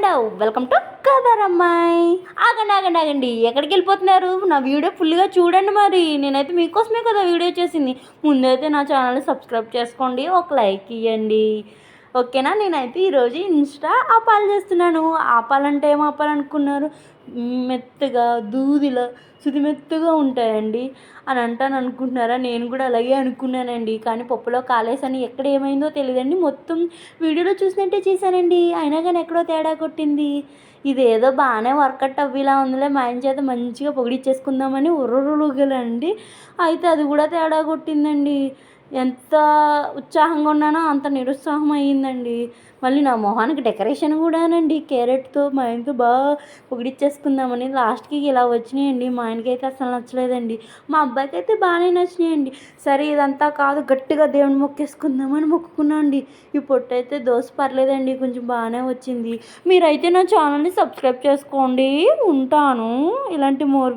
Hello welcome to కదరమ్మాయి. ఆగండి ఎక్కడికి వెళ్ళిపోతున్నారు? నా వీడియో ఫుల్గా చూడండి. మరి నేనైతే మీకోసమే కదా వీడియో చేసింది. ముందైతే నా ఛానల్ని సబ్స్క్రైబ్ చేసుకోండి, ఒక లైక్ ఇవ్వండి, ఓకేనా? నేనైతే ఈరోజు ఇన్స్టా ఆపాలు చేస్తున్నాను. ఆపాలంటే ఏం ఆపాలనుకున్నారు? మెత్తగా దూదిలా శుతి మెత్తగా ఉంటాయండి అని అంటాను అనుకుంటున్నారా? నేను కూడా అలాగే అనుకున్నానండి, కానీ పప్పులో కాలేసని ఎక్కడ ఏమైందో తెలియదండి. మొత్తం వీడియోలో చూసినట్టే చేశానండి, అయినా కానీ ఎక్కడో తేడా కొట్టింది. ఇదేదో బాగానే వర్కౌట్ అవ్వేలా ఉందిలే, మా ఆయన చేత మంచిగా పొగిడిచ్చేసుకుందామని ఉర్రులుగలండి, అయితే అది కూడా తేడా కొట్టిందండి. ఎంత ఉత్సాహంగా ఉన్నానో అంత నిరుత్సాహం అయ్యిందండి. మళ్ళీ నా మొహానికి డెకరేషన్ కూడానండి, క్యారెట్తో మా ఆయనతో బాగా పొగిడిచ్చేసుకుందామని లాస్ట్కి ఇలా వచ్చినాయండి. మా ఆయనకి అయితే అసలు నచ్చలేదండి, మా అబ్బాయికి అయితే బాగానే నచ్చినాయండి. సరే ఇదంతా కాదు, గట్టిగా దేవుని మొక్కేసుకుందామని మొక్కుకున్నా అండి. ఈ పొట్టు అయితే దోశ పర్లేదండి, కొంచెం బాగానే వచ్చింది. మీరైతే నా ఛానల్ని సబ్స్క్రైబ్ చేసుకోండి. ఉంటాను. ఇలాంటి మోర్